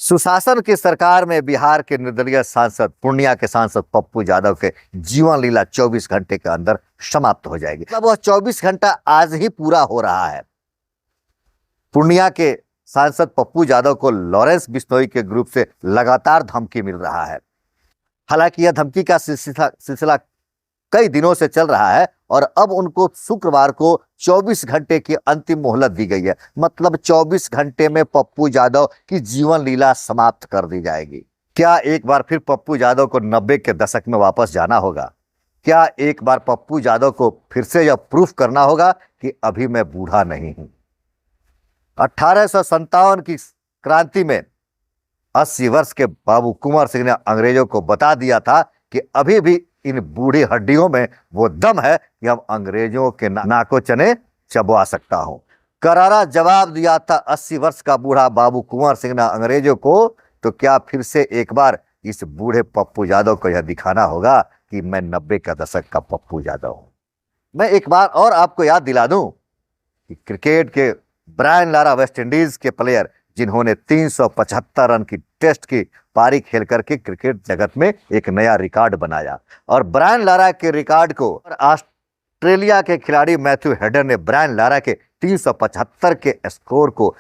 सुशासन की सरकार में बिहार के निर्दलीय सांसद पूर्णिया के सांसद पप्पू यादव के जीवन लीला 24 घंटे के अंदर समाप्त हो जाएगी। मतलब वह 24 घंटा आज ही पूरा हो रहा है। पूर्णिया के सांसद पप्पू यादव को लॉरेंस बिश्नोई के ग्रुप से लगातार धमकी मिल रहा है। हालांकि यह धमकी का सिलसिला कई दिनों से चल रहा है और अब उनको शुक्रवार को 24 घंटे की अंतिम मोहलत दी गई है। मतलब 24 घंटे में पप्पू यादव की जीवन लीला समाप्त कर दी जाएगी। क्या एक बार फिर पप्पू यादव को 90 के दशक में वापस जाना होगा? क्या एक बार पप्पू यादव को फिर से यह प्रूफ करना होगा कि अभी मैं बूढ़ा नहीं हूं? 1857 की क्रांति में 80 वर्ष के बाबू कुंवर सिंह ने अंग्रेजों को बता दिया था कि अभी भी इन बूढ़ी हड्डियों में वो दम है कि हम अंग्रेजों के नाको चने चबवा सकता हूं। करारा जवाब दिया था 80 वर्ष का बूढ़ा बाबू कुंवर सिंह ने अंग्रेजों को। तो क्या फिर से एक बार इस बूढ़े पप्पू यादव को यह दिखाना होगा कि मैं 90 का दशक का पप्पू यादव हूं? मैं एक बार और आपको याद दिला दूं कि क्रिकेट के ब्रायन लारा वेस्ट इंडीज के प्लेयर जिन्होंने 375 रन की टेस्ट की पारी खेल करके क्रिकेट जगत में एक नया रिकॉर्ड बनाया। और ब्रायन लारा के रिकॉर्ड को ऑस्ट्रेलिया के खिलाड़ी मैथ्यू हेडर ने ब्रायन लारा के 375 के स्कोर को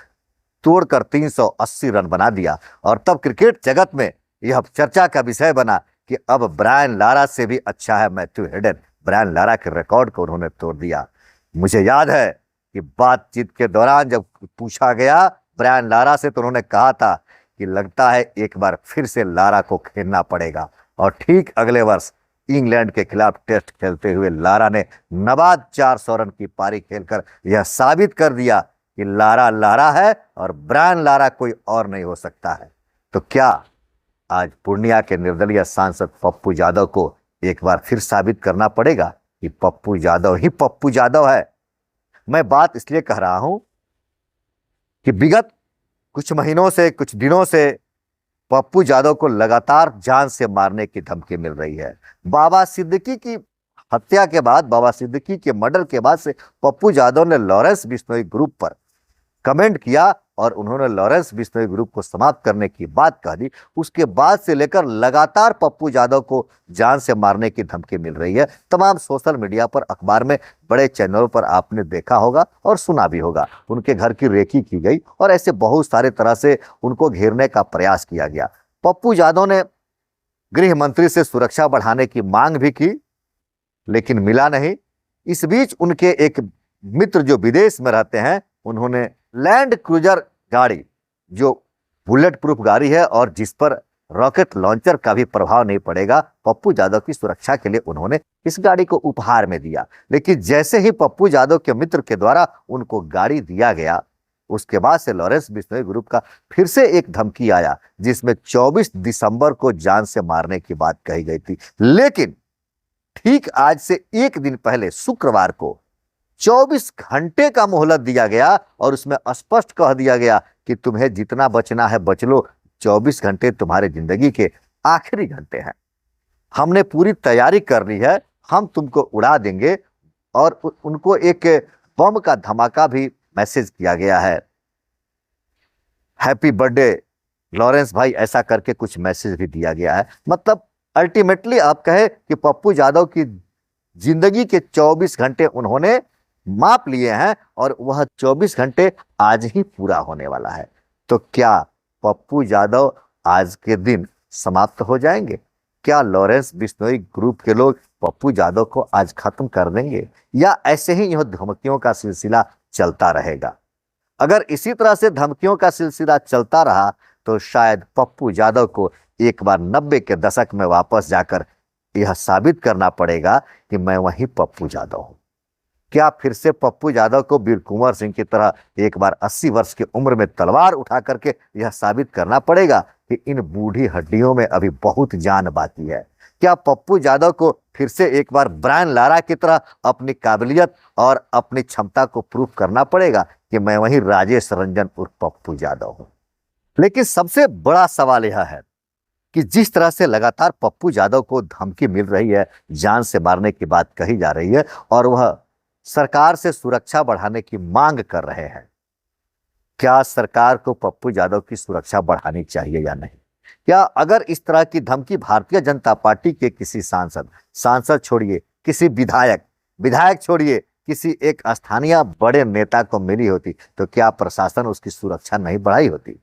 तोड़कर 380 रन बना दिया। और तब क्रिकेट जगत में यह चर्चा का विषय बना कि अब ब्रायन लारा से भी अच्छा है मैथ्यू हेडर। ब्रायन लारा के रिकॉर्ड को उन्होंने तोड़ दिया। मुझे याद है कि बातचीत के दौरान जब पूछा गया ब्रायन लारा से तो उन्होंने कहा था कि लगता है एक बार फिर से लारा को खेलना पड़ेगा। और ठीक अगले वर्ष इंग्लैंड के खिलाफ टेस्ट खेलते हुए लारा ने नवाद 400 रन की पारी खेलकर यह साबित कर दिया कि लारा लारा है और ब्रायन लारा कोई और नहीं हो सकता है। तो क्या आज पूर्णिया के निर्दलीय सांसद पप्पू यादव को एक बार फिर साबित करना पड़ेगा कि पप्पू यादव ही पप्पू यादव है? मैं बात इसलिए कह रहा हूं कि विगत कुछ महीनों से कुछ दिनों से पप्पू यादव को लगातार जान से मारने की धमकी मिल रही है। बाबा सिद्दीकी की हत्या के बाद, बाबा सिद्दीकी के मर्डर के बाद से पप्पू यादव ने लॉरेंस बिश्नोई ग्रुप पर कमेंट किया और उन्होंने लॉरेंस बिश्नोई ग्रुप को समाप्त करने की बात कह दी। उसके बाद से लेकर लगातार पप्पू यादव को जान से मारने की धमकी मिल रही है। तमाम सोशल मीडिया पर, अखबार में, बड़े चैनलों पर आपने देखा होगा और सुना भी होगा। उनके घर की रेकी की गई और ऐसे बहुत सारे तरह से उनको घेरने का प्रयास किया गया। पप्पू यादव ने गृह मंत्री से सुरक्षा बढ़ाने की मांग भी की लेकिन मिला नहीं। इस बीच उनके एक मित्र जो विदेश में रहते हैं, उन्होंने लैंड क्रूजर गाड़ी, जो बुलेट प्रूफ गाड़ी है और जिस पर रॉकेट लॉन्चर का भी प्रभाव नहीं पड़ेगा, पप्पू यादव की सुरक्षा के लिए उन्होंने इस गाड़ी को उपहार में दिया। लेकिन जैसे ही पप्पू यादव के मित्र के द्वारा उनको गाड़ी दिया गया, उसके बाद से लॉरेंस बिश्नोई ग्रुप का फिर से एक धमकी आया जिसमें 24 दिसंबर को जान से मारने की बात कही गई थी। लेकिन ठीक आज से एक दिन पहले शुक्रवार को 24 घंटे का मोहलत दिया गया और उसमें स्पष्ट कह दिया गया कि तुम्हें जितना बचना है बच लो, 24 घंटे तुम्हारे जिंदगी के आखिरी घंटे हैं। हमने पूरी तैयारी कर ली है, हम तुमको उड़ा देंगे। और उनको एक बम का धमाका भी मैसेज किया गया है, हैप्पी बर्थडे लॉरेंस भाई, ऐसा करके कुछ मैसेज भी दिया गया है। मतलब अल्टीमेटली आप कहे कि पप्पू यादव की जिंदगी के 24 घंटे उन्होंने माप लिए हैं और वह 24 घंटे आज ही पूरा होने वाला है। तो क्या पप्पू यादव आज के दिन समाप्त हो जाएंगे? क्या लॉरेंस बिश्नोई ग्रुप के लोग पप्पू यादव को आज खत्म कर देंगे या ऐसे ही यह धमकियों का सिलसिला चलता रहेगा? अगर इसी तरह से धमकियों का सिलसिला चलता रहा तो शायद पप्पू यादव को एक बार 90 के दशक में वापस जाकर यह साबित करना पड़ेगा कि मैं वही पप्पू यादव हूं। क्या फिर से पप्पू यादव को वीर कुंवर सिंह की तरह एक बार 80 वर्ष की उम्र में तलवार उठा करके यह साबित करना पड़ेगा कि इन बूढ़ी हड्डियों में अभी बहुत जान बाकी है? क्या पप्पू यादव को फिर से एक बार ब्रायन लारा की तरह अपनी काबिलियत और अपनी क्षमता को प्रूव करना पड़ेगा कि मैं वही राजेश रंजन उर्फ पप्पू यादव हूं? लेकिन सबसे बड़ा सवाल यह है कि जिस तरह से लगातार पप्पू यादव को धमकी मिल रही है, जान से मारने की बात कही जा रही है और वह सरकार से सुरक्षा बढ़ाने की मांग कर रहे हैं, क्या सरकार को पप्पू यादव की सुरक्षा बढ़ानी चाहिए या नहीं? क्या अगर इस तरह की धमकी भारतीय जनता पार्टी के किसी सांसद छोड़िए, किसी विधायक छोड़िए, किसी एक स्थानीय बड़े नेता को मिली होती तो क्या प्रशासन उसकी सुरक्षा नहीं बढ़ाई होती?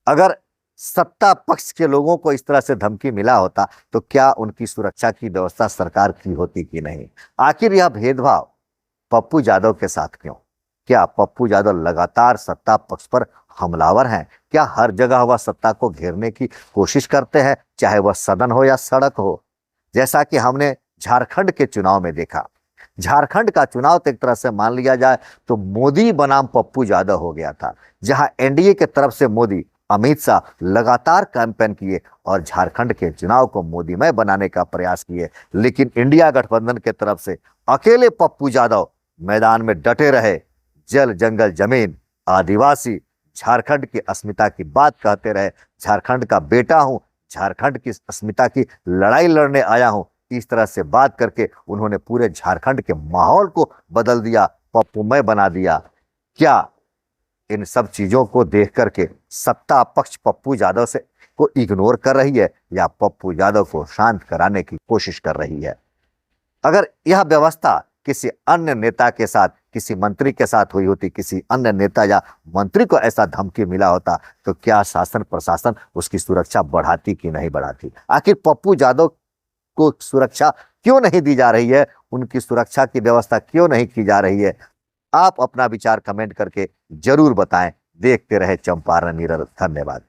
अगर सत्ता पक्ष के लोगों को इस तरह से धमकी मिला होता तो क्या उनकी सुरक्षा की व्यवस्था सरकार की होती कि नहीं? आखिर यह भेदभाव पप्पू यादव के साथ क्यों? क्या पप्पू यादव लगातार सत्ता पक्ष पर हमलावर हैं? क्या हर जगह वह सत्ता को घेरने की कोशिश करते हैं, चाहे वह सदन हो या सड़क हो? जैसा कि हमने झारखंड के चुनाव में देखा, झारखंड का चुनाव तो एक तरह से मान लिया जाए तो मोदी बनाम पप्पू यादव हो गया था, जहां एनडीए के तरफ से मोदी अमित शाह लगातार कैंपेन किए और झारखंड के चुनाव को मोदीमय बनाने का प्रयास किए, लेकिन इंडिया गठबंधन के तरफ से अकेले पप्पू यादव मैदान में डटे रहे। जल जंगल जमीन आदिवासी झारखंड की अस्मिता की बात कहते रहे, झारखंड का बेटा हूं, झारखंड की अस्मिता की लड़ाई लड़ने आया हूं, इस तरह से बात करके उन्होंने पूरे झारखंड के माहौल को बदल दिया, पप्पूमय बना दिया। क्या इन सब चीजों को देख करके सत्ता पक्ष पप्पू यादव से को इग्नोर कर रही है या पप्पू यादव को शांत कराने की कोशिश कर रही है? अगर यह व्यवस्था किसी अन्य नेता के साथ, किसी मंत्री के साथ हुई होती, किसी अन्य नेता या मंत्री को ऐसा धमकी मिला होता तो क्या शासन प्रशासन उसकी सुरक्षा बढ़ाती कि नहीं बढ़ाती? आखिर पप्पू यादव को सुरक्षा क्यों नहीं दी जा रही है? उनकी सुरक्षा की व्यवस्था क्यों नहीं की जा रही है? आप अपना विचार कमेंट करके जरूर बताएं। देखते रहे चंपारण मिरर। धन्यवाद।